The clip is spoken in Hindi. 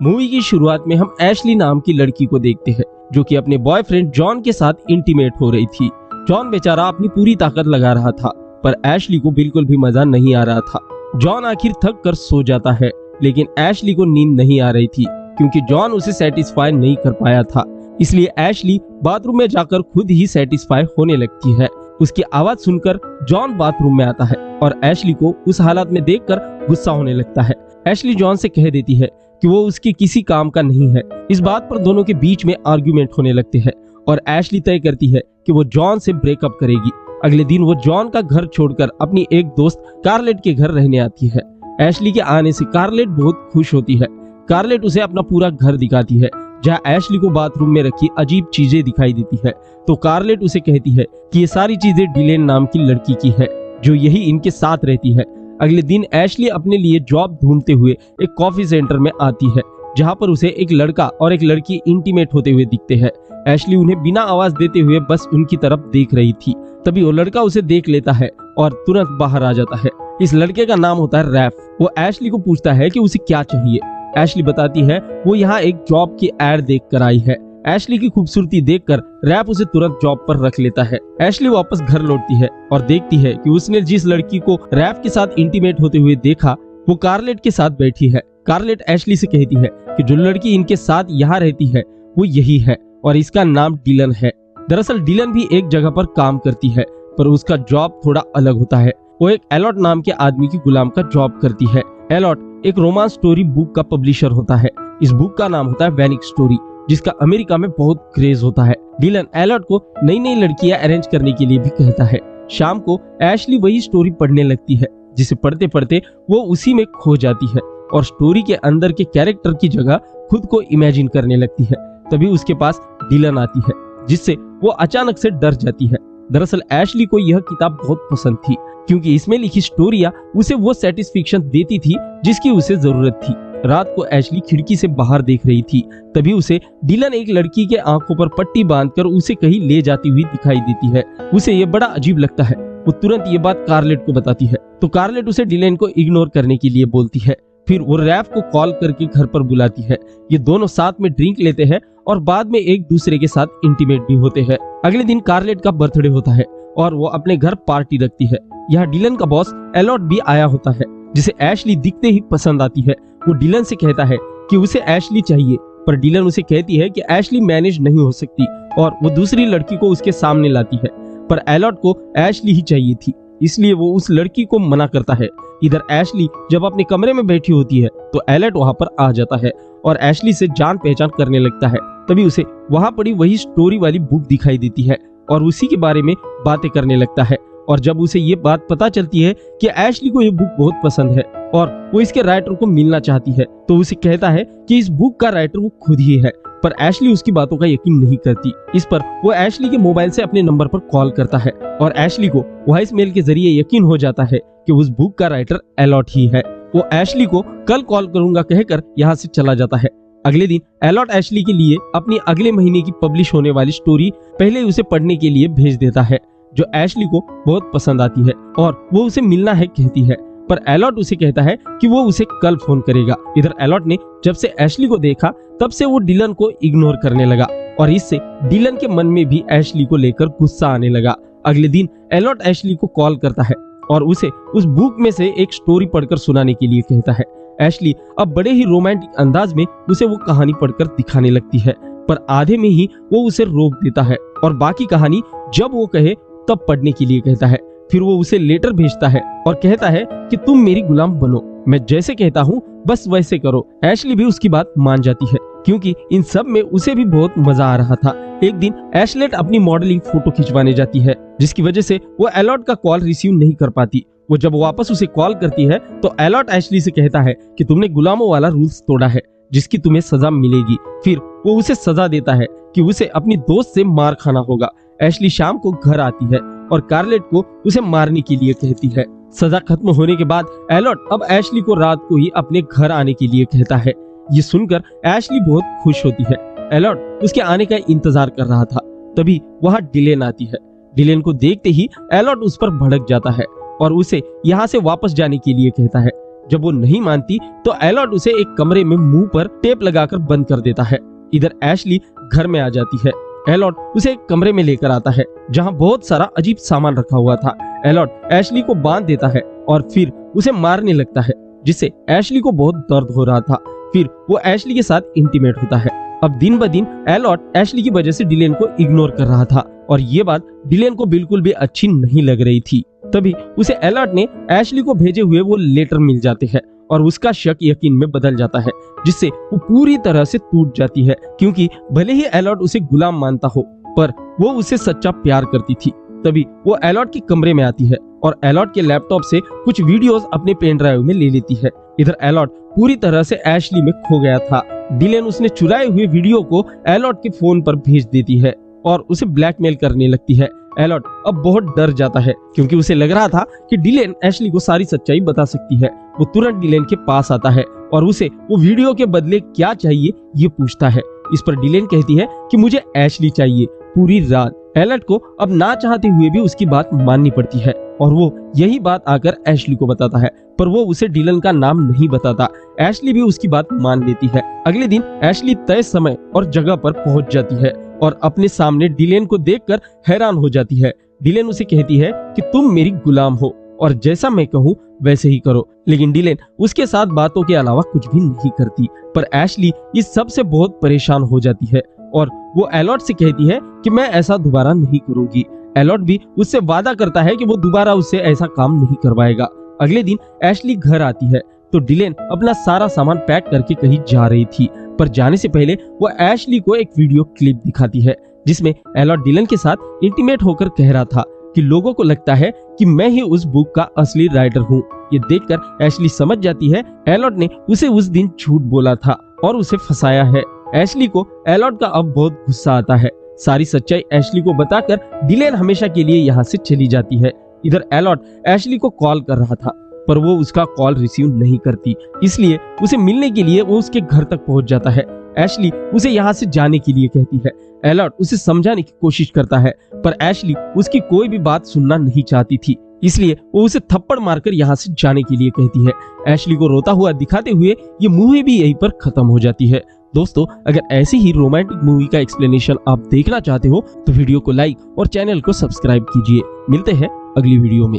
मूवी की शुरुआत में हम एशली नाम की लड़की को देखते हैं जो कि अपने बॉयफ्रेंड जॉन के साथ इंटीमेट हो रही थी। जॉन बेचारा अपनी पूरी ताकत लगा रहा था पर एशली को बिल्कुल भी मजा नहीं आ रहा था। जॉन आखिर थक कर सो जाता है लेकिन एशली को नींद नहीं आ रही थी क्योंकि जॉन उसे सेटिस्फाई नहीं कर पाया था। इसलिए एशली बाथरूम में जाकर खुद ही सेटिस्फाई होने लगती है। उसकी आवाज सुनकर जॉन बाथरूम में आता है और एशली को उस हालत में देखकर गुस्सा होने लगता है। एशली जॉन से कह देती है कि वो उसके किसी काम का नहीं है। इस बात पर दोनों के बीच में आर्ग्यूमेंट होने लगते हैं और एशली तय करती है कि वो जॉन से ब्रेकअप करेगी। अगले दिन वो जॉन का घर छोड़कर अपनी एक दोस्त कार्लेट के घर रहने आती है। एशली के आने से कार्लेट बहुत खुश होती है। कार्लेट उसे अपना पूरा घर दिखाती है जहां एशली को बाथरूम में रखी अजीब चीजें दिखाई देती है। तो कार्लेट उसे कहती है कि ये सारी चीजें डिलेन नाम की लड़की की है जो यही इनके साथ रहती है। अगले दिन एशली अपने लिए जॉब ढूंढते हुए एक कॉफी सेंटर में आती है जहां पर उसे एक लड़का और एक लड़की इंटीमेट होते हुए दिखते हैं। एशली उन्हें बिना आवाज देते हुए बस उनकी तरफ देख रही थी। तभी वो लड़का उसे देख लेता है और तुरंत बाहर आ जाता है। इस लड़के का नाम होता है रैफ। वो एशली को पूछता है कि उसे क्या चाहिए। एशली बताती है वो यहाँ एक जॉब की एड देख कर आई है। एशली की खूबसूरती देखकर रैप उसे तुरंत जॉब पर रख लेता है। एशली वापस घर लौटती है और देखती है कि उसने जिस लड़की को रैप के साथ इंटीमेट होते हुए देखा वो कार्लेट के साथ बैठी है। कार्लेट एशली से कहती है कि जो लड़की इनके साथ यहाँ रहती है वो यही है और इसका नाम डिलन है। दरअसल डिलन भी एक जगह पर काम करती है पर उसका जॉब थोड़ा अलग होता है। वो एक एलॉट नाम के आदमी की गुलाम का जॉब करती है। एलॉट एक रोमांस स्टोरी बुक का पब्लिशर होता है। इस बुक का नाम होता है वैनिक स्टोरी जिसका अमेरिका में बहुत क्रेज होता है। डिलन एलॉट को नई नई लड़कियां अरेंज करने के लिए भी कहता है। शाम को एशली वही स्टोरी पढ़ने लगती है जिसे पढ़ते पढ़ते वो उसी में खो जाती है और स्टोरी के अंदर के कैरेक्टर की जगह खुद को इमेजिन करने लगती है। तभी उसके पास डिलन आती है जिससे वो अचानक से डर जाती है। दरअसल एशली को यह किताब बहुत पसंद थी क्योंकि इसमें लिखी स्टोरियां उसे वो सेटिस्फेक्शन देती थी जिसकी उसे जरूरत थी। रात को एशली खिड़की से बाहर देख रही थी तभी उसे डिलन एक लड़की के आंखों पर पट्टी बांधकर उसे कहीं ले जाती हुई दिखाई देती है। उसे ये बड़ा अजीब लगता है। वो तुरंत ये बात कार्लेट को बताती है तो कार्लेट उसे डिलन को इग्नोर करने के लिए बोलती है। फिर वो रैफ को कॉल करके घर पर बुलाती है। ये दोनों साथ में ड्रिंक लेते हैं और बाद में एक दूसरे के साथ इंटीमेट भी होते हैं। अगले दिन कार्लेट का बर्थडे होता है और वो अपने घर पार्टी रखती है। यहाँ डिलन का बॉस एलॉट भी आया होता है जिसे एशली दिखते ही पसंद आती है। वो डिलन से कहता है कि उसे एशली चाहिए पर डिलन उसे कहती है कि एशली मैनेज नहीं हो सकती और वो दूसरी लड़की को उसके सामने लाती है। पर एलॉट को एशली ही चाहिए थी इसलिए वो उस लड़की को मना करता है। इधर एशली जब अपने कमरे में बैठी होती है तो एलॉट वहां पर आ जाता है और एशली से जान पहचान करने लगता है। तभी उसे वहां पड़ी वही स्टोरी वाली बुक दिखाई देती है और उसी के बारे में बातें करने लगता है। और जब उसे ये बात पता चलती है कि एशली को ये बुक बहुत पसंद है और वो इसके राइटर को मिलना चाहती है तो उसे कहता है कि इस बुक का राइटर वो खुद ही है। पर एशली उसकी बातों का यकीन नहीं करती। इस पर वो एशली के मोबाइल से अपने नंबर पर कॉल करता है और एशली को वॉइस मेल के जरिए यकीन हो जाता है कि उस बुक का राइटर एलॉट ही है। वो एशली को कल कॉल करूंगा कहकर यहाँ से चला जाता है। अगले दिन एलॉट एशली के लिए अपनी अगले महीने की पब्लिश होने वाली स्टोरी पहले उसे पढ़ने के लिए भेज देता है जो एशली को बहुत पसंद आती है और वो उसे मिलना है कहती है। पर एलॉट उसे कहता है कि वो उसे कल फोन करेगा। इधर एलॉट ने जब से एशली को देखा तब से वो डिलन को इग्नोर करने लगा और इससे डिलन के मन में भी एशली को लेकर गुस्सा आने लगा। अगले दिन एलॉट एशली को कॉल करता है और उसे उस बुक में से एक स्टोरी पढ़कर सुनाने के लिए कहता है। एशली अब बड़े ही रोमांटिक अंदाज में उसे वो कहानी पढ़कर दिखाने लगती है पर आधे में ही वो उसे रोक देता है और बाकी कहानी जब वो कहे तब पढ़ने के लिए कहता है। फिर वो उसे लेटर भेजता है और कहता है कि तुम मेरी गुलाम बनो, मैं जैसे कहता हूँ बस वैसे करो। एशली भी उसकी बात मान जाती है क्योंकि इन सब में उसे भी बहुत मजा आ रहा था। एक दिन एशलेट अपनी मॉडलिंग फोटो खिंचवाने जाती है जिसकी वजह से वो एलॉट का कॉल रिसीव नहीं कर पाती। वो जब वापस उसे कॉल करती है तो एलॉट एशली से कहता है कि तुमने गुलामों वाला रूल्स तोड़ा है जिसकी तुम्हें सजा मिलेगी। फिर वो उसे सजा देता है कि उसे अपनी दोस्त से मार खाना होगा। एशली शाम को घर आती है और कार्लेट को उसे मारने के लिए कहती है। सजा खत्म होने के बाद एलॉट अब एशली को रात को ही अपने घर आने के लिए कहता है। ये सुनकर एशली बहुत खुश होती है। एलॉट उसके आने का इंतजार कर रहा था। तभी वहाँ डिलेन आती है। डिलेन को देखते ही एलॉट उस पर भड़क जाता है और उसे यहाँ से वापस जाने के लिए कहता है। जब वो नहीं मानती तो एलॉट उसे एक कमरे में मुंह पर टेप लगाकर बंद कर देता है। इधर एशली घर में आ जाती है। एलॉट उसे एक कमरे में लेकर आता है जहाँ बहुत सारा अजीब सामान रखा हुआ था। एलॉट एशली को बांध देता है और फिर उसे मारने लगता है, जिससे एशली को बहुत दर्द हो रहा था। फिर वो एशली के साथ इंटीमेट होता है। अब दिन ब दिन एलॉट एशली की वजह से डिलेन को इग्नोर कर रहा था और ये बात डिलेन को बिल्कुल भी अच्छी नहीं लग रही थी। तभी उसे एलॉट ने एशली को भेजे हुए वो लेटर मिल जाते हैं और उसका शक यकीन में बदल जाता है, जिससे वो पूरी तरह से टूट जाती है, क्योंकि भले ही एलॉट उसे गुलाम मानता हो पर वो उसे सच्चा प्यार करती थी। तभी वो एलॉट के कमरे में आती है और एलॉट के लैपटॉप से कुछ वीडियोस अपने पेन ड्राइव में ले लेती है। इधर एलॉट पूरी तरह से एशली में खो गया था। डिलेन उसने चुराए हुए वीडियो को एलॉट के फोन पर भेज देती है और उसे ब्लैकमेल करने लगती है। एलॉट अब बहुत डर जाता है, क्योंकि उसे लग रहा था कि डिलेन एशली को सारी सच्चाई बता सकती है। वो तुरंत डिलेन के पास आता है और उसे वो वीडियो के बदले क्या चाहिए ये पूछता है। इस पर डिलेन कहती है कि मुझे एशली चाहिए पूरी रात। एलॉट को अब ना चाहते हुए भी उसकी बात माननी पड़ती है और वो यही बात आकर एशली को बताता है, पर वो उसे डिलन का नाम नहीं बताता। एशली भी उसकी बात मान लेती है। अगले दिन एशली तय समय और जगह पर पहुंच जाती है और अपने सामने डिलेन को देखकर हैरान हो जाती है। डिलेन उसे कहती है कि तुम मेरी गुलाम हो और जैसा मैं कहूँ वैसे ही करो, लेकिन डिलेन उसके साथ बातों के अलावा कुछ भी नहीं करती। पर एशली इस सब से बहुत परेशान हो जाती है और वो एलॉट से कहती है कि मैं ऐसा दोबारा नहीं करूंगी। एलॉट भी उससे वादा करता है कि वो दोबारा उससे ऐसा काम नहीं करवाएगा। अगले दिन एशली घर आती है तो डिलेन अपना सारा सामान पैक करके कहीं जा रही थी, पर जाने से पहले वो एशली को एक वीडियो क्लिप दिखाती है जिसमें एलॉट डिलेन के साथ इंटीमेट होकर कह रहा था कि लोगों को लगता है कि मैं ही उस बुक का असली राइटर हूँ। ये देखकर एशली समझ जाती है एलॉट ने उसे उस दिन झूठ बोला था और उसे फंसाया है। एशली को एलॉट का अब बहुत गुस्सा आता है। सारी सच्चाई एशली को बताकर डिलेन हमेशा के लिए यहाँ से चली जाती है। इधर एलॉट एशली को कॉल कर रहा था पर वो उसका कॉल रिसीव नहीं करती, इसलिए उसे मिलने के लिए वो उसके घर तक पहुंच जाता है। एशली उसे यहाँ से जाने के लिए कहती है। एलॉट उसे समझाने की कोशिश करता है पर एशली उसकी कोई भी बात सुनना नहीं चाहती थी, इसलिए वो उसे थप्पड़ मारकर यहाँ से जाने के लिए कहती है। एशली को रोता हुआ दिखाते हुए ये मूवी भी यहीं पर खत्म हो जाती है। दोस्तों, अगर ऐसी ही रोमांटिक मूवी का एक्सप्लेनेशन आप देखना चाहते हो तो वीडियो को लाइक और चैनल को सब्सक्राइब कीजिए। मिलते हैं अगली वीडियो में।